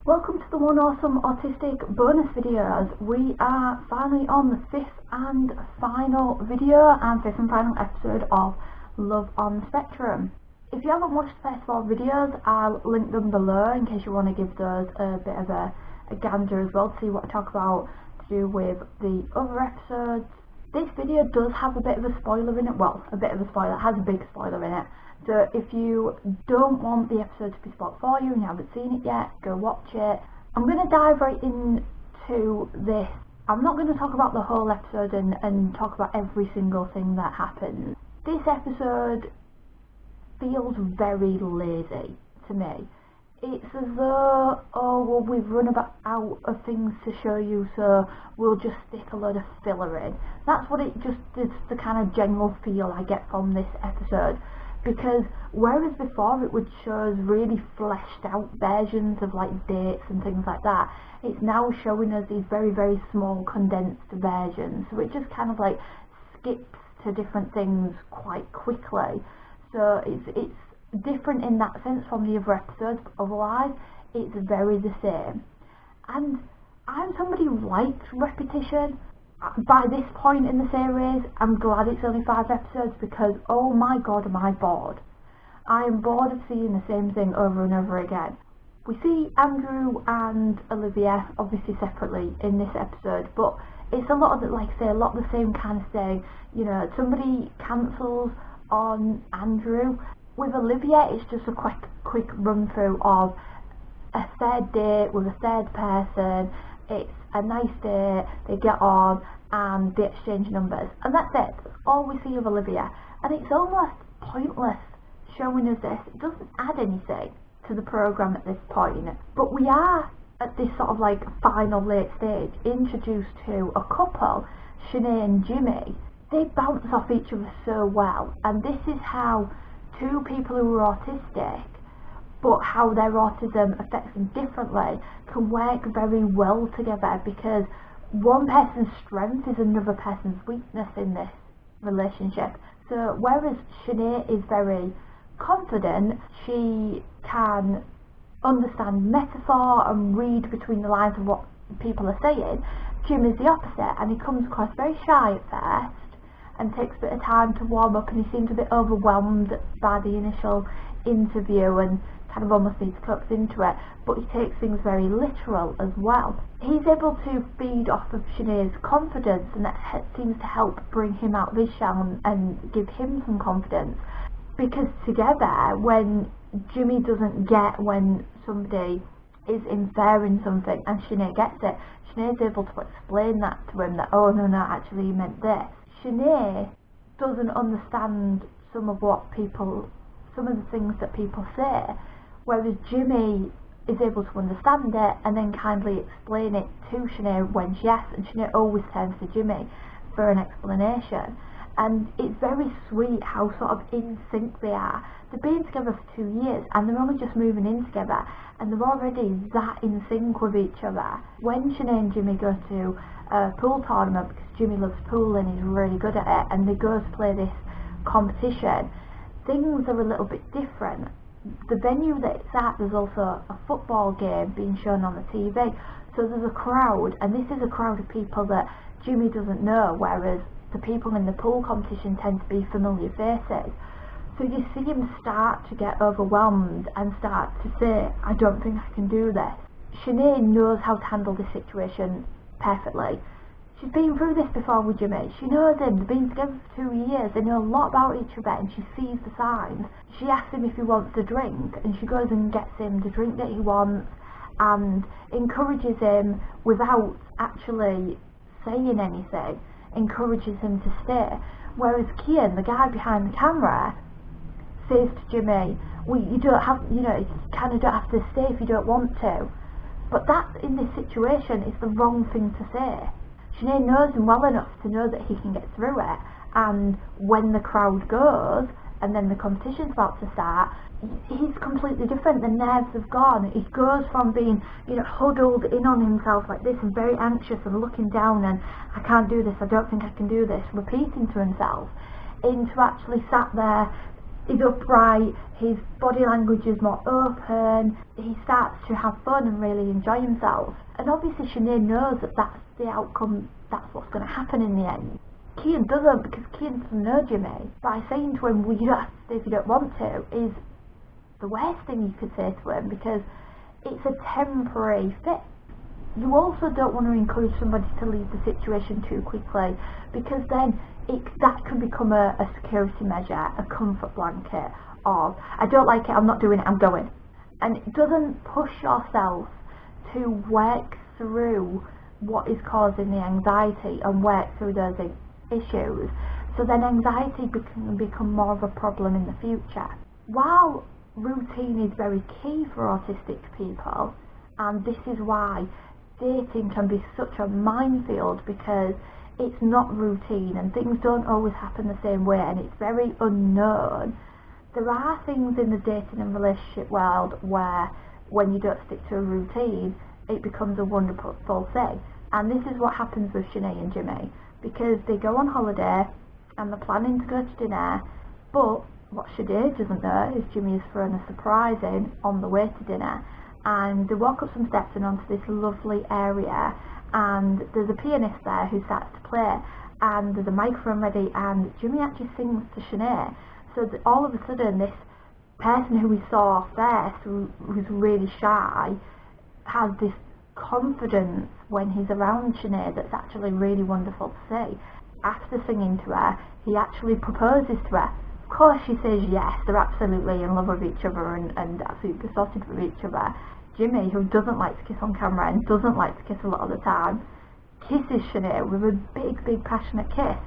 Welcome to the One Awesome Autistic bonus videos. We are finally on the fifth and final video and fifth and final episode of Love on the Spectrum. If you haven't watched the first four videos, I'll link them below in case you want to give those a bit of a gander as well to see what I talk about to do with the other episodes. This video does have a bit of a spoiler in it, well, a bit of a spoiler, it has a big spoiler in it. So if you don't want the episode to be spoiled for you and you haven't seen it yet, go watch it. I'm going to dive right into this. I'm not going to talk about the whole episode and talk about every single thing that happens. This episode feels very lazy to me. It's as though, oh well, we've run out of things to show you, so we'll just stick a load of filler in. That's what it just is, the kind of general feel I get from this episode. Because whereas before it would show us really fleshed out versions of like dates and things like that, it's now showing us these very, very small condensed versions. So it just kind of like skips to different things quite quickly. So it's different in that sense from the other episodes, but otherwise it's very the same. And I'm somebody who likes repetition. By this point in the series, I'm glad it's only 5 episodes because, oh my god, am I bored. I am bored of seeing the same thing over and over again. We see Andrew and Olivia, obviously separately, in this episode, but it's a lot of the, like I say, a lot of the same kind of thing. You know, somebody cancels on Andrew. With Olivia, it's just a quick run through of a third date with a third person. It's a nice day, they get on and they exchange numbers, and that's it. That's all we see of Olivia, and it's almost pointless showing us this. It doesn't add anything to the programme at this point, but we are at this sort of like final late stage introduced to a couple, Sinead and Jimmy. They bounce off each other so well, and this is how two people who are autistic but how their autism affects them differently can work very well together, because one person's strength is another person's weakness in this relationship. So whereas Sinead is very confident, she can understand metaphor and read between the lines of what people are saying, Jim is the opposite, and he comes across very shy at first and takes a bit of time to warm up, and he seems a bit overwhelmed by the initial interview and kind of almost needs to coax into it, but he takes things very literal as well. He's able to feed off of Sinead's confidence, and that seems to help bring him out of his shell and give him some confidence, because together, when Jimmy doesn't get when somebody is inferring something and Sinead gets it, Sinead's able to explain that to him, that oh no, actually he meant this. Sinead doesn't understand some of the things that people say, whereas Jimmy is able to understand it and then kindly explain it to Sinead when she asks, and Sinead always turns to Jimmy for an explanation. And it's very sweet how sort of in sync they are. They've been together for 2 years and they're only just moving in together, and they're already that in sync with each other. When Sinead and Jimmy go to a pool tournament, because Jimmy loves pool and he's really good at it, and they go to play this competition, things are a little bit different. The venue that it's at, there's also a football game being shown on the TV, so there's a crowd, and this is a crowd of people that Jimmy doesn't know, whereas the people in the pool competition tend to be familiar faces. So you see him start to get overwhelmed and start to say, I don't think I can do this. Sinead knows how to handle this situation perfectly. She's been through this before with Jimmy. She knows him. They've been together for 2 years. They know a lot about each other, and she sees the signs. She asks him if he wants a drink, and she goes and gets him the drink that he wants and encourages him without actually saying anything, encourages him to stay. Whereas Kian, the guy behind the camera, says to Jimmy, well, you don't have, you kind of don't have to stay if you don't want to. But that, in this situation, is the wrong thing to say. Sinead knows him well enough to know that he can get through it, and when the crowd goes and then the competition's about to start, he's completely different. The nerves have gone. He goes from being, huddled in on himself like this and very anxious and looking down and I can't do this, I don't think I can do this, repeating to himself, into actually sat there is upright, his body language is more open, he starts to have fun and really enjoy himself. And obviously Sinead knows that that's the outcome, that's what's going to happen in the end. Cian doesn't, because Cian doesn't know Jimmy. By saying to him, well, you don't have to stay if you don't want to, is the worst thing you could say to him, because it's a temporary fix. You also don't want to encourage somebody to leave the situation too quickly, because then that can become a security measure, a comfort blanket of, I don't like it, I'm not doing it, I'm going. And it doesn't push yourself to work through what is causing the anxiety and work through those issues. So then anxiety can become more of a problem in the future. While routine is very key for autistic people, and this is why dating can be such a minefield, because it's not routine and things don't always happen the same way and it's very unknown. There are things in the dating and relationship world where when you don't stick to a routine, it becomes a wonderful thing. And this is what happens with Sinead and Jimmy, because they go on holiday and they're planning to go to dinner, but what Sinead doesn't know is Jimmy is throwing a surprise in on the way to dinner. And they walk up some steps and onto this lovely area, and there's a pianist there who starts to play, and there's a microphone ready, and Jimmy actually sings to Sinead. So that all of a sudden this person who we saw first, who's really shy, has this confidence when he's around Sinead that's actually really wonderful to see. After singing to her, he actually proposes to her. Of course she says yes, they're absolutely in love with each other and absolutely besotted with each other. Jimmy, who doesn't like to kiss on camera and doesn't like to kiss a lot of the time, kisses Sinead with a big, big passionate kiss.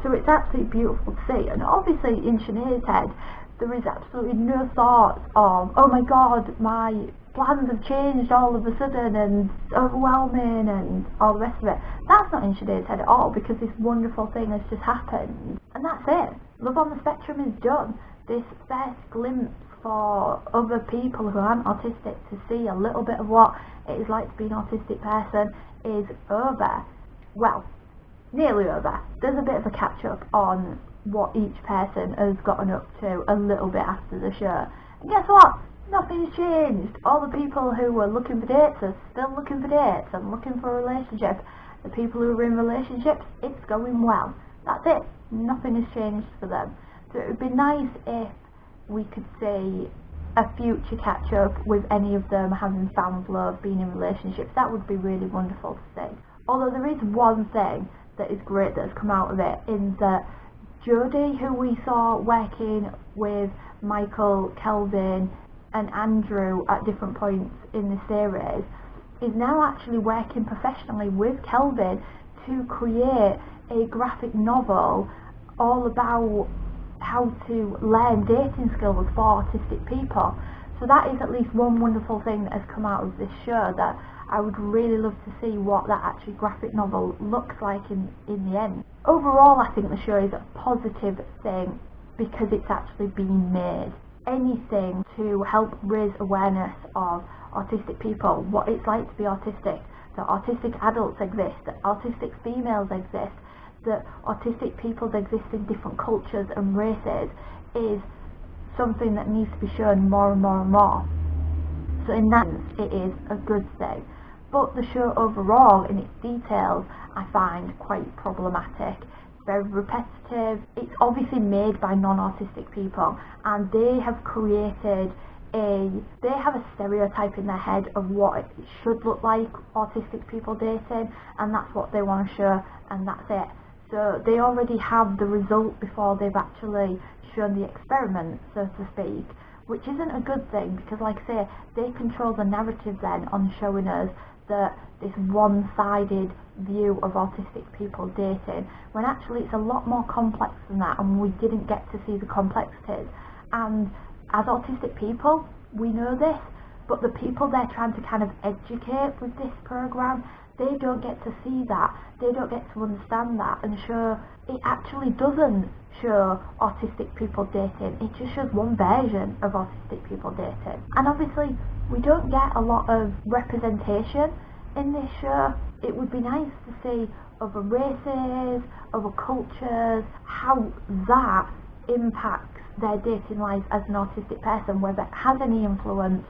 So it's absolutely beautiful to see. And obviously in Sinead's head, there is absolutely no thought of, oh my god, my plans have changed all of a sudden and it's overwhelming and all the rest of it. That's not in Sinead's head at all, because this wonderful thing has just happened. And that's it. Love on the Spectrum is done. This first glimpse for other people who aren't autistic to see a little bit of what it is like to be an autistic person is over. Well, nearly over. There's a bit of a catch up on what each person has gotten up to a little bit after the show. And guess what? Nothing's changed. All the people who were looking for dates are still looking for dates and looking for a relationship. The people who are in relationships, it's going well. That's it. Nothing has changed for them. So it would be nice if we could see a future catch up with any of them having found love, being in relationships. That would be really wonderful to see. Although there is one thing that is great that has come out of it, in that Jodie, who we saw working with Michael, Kelvin and Andrew at different points in the series, is now actually working professionally with Kelvin to create a graphic novel all about how to learn dating skills for autistic people. So that is at least one wonderful thing that has come out of this show, that I would really love to see what that actually graphic novel looks like in the end. Overall, I think the show is a positive thing because it's actually being made. Anything to help raise awareness of autistic people, what it's like to be autistic, that autistic adults exist, that autistic females exist, that autistic people exist in different cultures and races, is something that needs to be shown more and more and more. So in that sense, it is a good thing. But the show overall, in its details, I find quite problematic. It's very repetitive. It's obviously made by non-autistic people, and they have created they have a stereotype in their head of what it should look like autistic people dating, and that's what they want to show, and that's it. So they already have the result before they've actually shown the experiment, so to speak, which isn't a good thing, because like I say, they control the narrative then on showing us that this one-sided view of autistic people dating, when actually it's a lot more complex than that, and we didn't get to see the complexities. And as autistic people, we know this, but the people they're trying to kind of educate with this program, they don't get to see that, they don't get to understand that and show. It actually doesn't show autistic people dating, it just shows one version of autistic people dating. And obviously we don't get a lot of representation in this show. It would be nice to see other races, other cultures, how that impacts their dating life as an autistic person, whether it has any influence,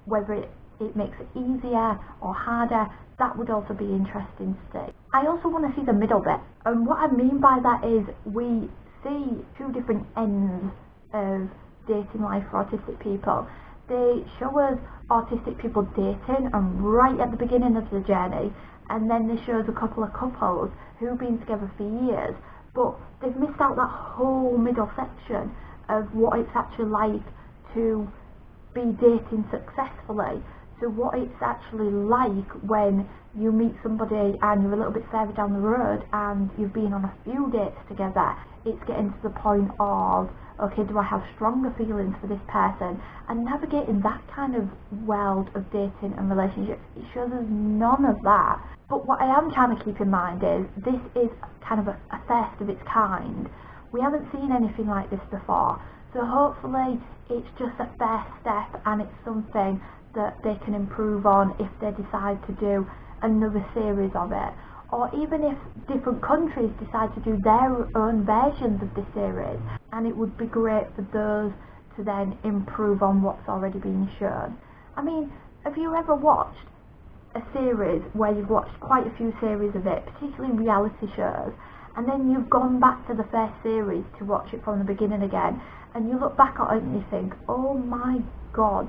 whether it makes it easier or harder. That would also be interesting to see. I also want to see the middle bit, and what I mean by that is we see two different ends of dating life for autistic people. They show us autistic people dating and right at the beginning of the journey, and then they show us a couple of couples who've been together for years, but they've missed out that whole middle section of what it's actually like to be dating successfully. So what it's actually like when you meet somebody and you're a little bit further down the road and you've been on a few dates together. It's getting to the point of, okay, do I have stronger feelings for this person? And navigating that kind of world of dating and relationships, it shows us none of that. But what I am trying to keep in mind is this is kind of a first of its kind. We haven't seen anything like this before. So hopefully it's just a first step, and it's something that they can improve on if they decide to do another series of it, or even if different countries decide to do their own versions of this series, and it would be great for those to then improve on what's already been shown. I mean, have you ever watched a series where you've watched quite a few series of it, particularly reality shows, and then you've gone back to the first series to watch it from the beginning again, and you look back at it and you think, oh my god,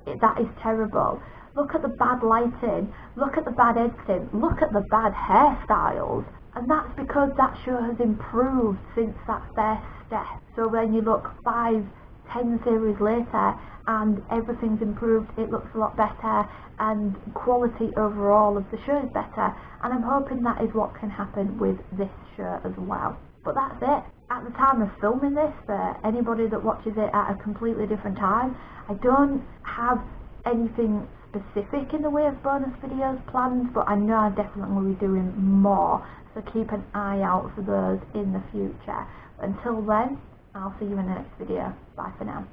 that is terrible. Look at the bad lighting, look at the bad editing, look at the bad hairstyles. And that's because that show has improved since that first step. So when you look 5, 10 series later and everything's improved, it looks a lot better, and quality overall of the show is better. And I'm hoping that is what can happen with this show as well. But that's it. At the time of filming this, for anybody that watches it at a completely different time, I don't have anything specific in the way of bonus videos planned, but I know I definitely will be doing more, so keep an eye out for those in the future. Until then, I'll see you in the next video. Bye for now.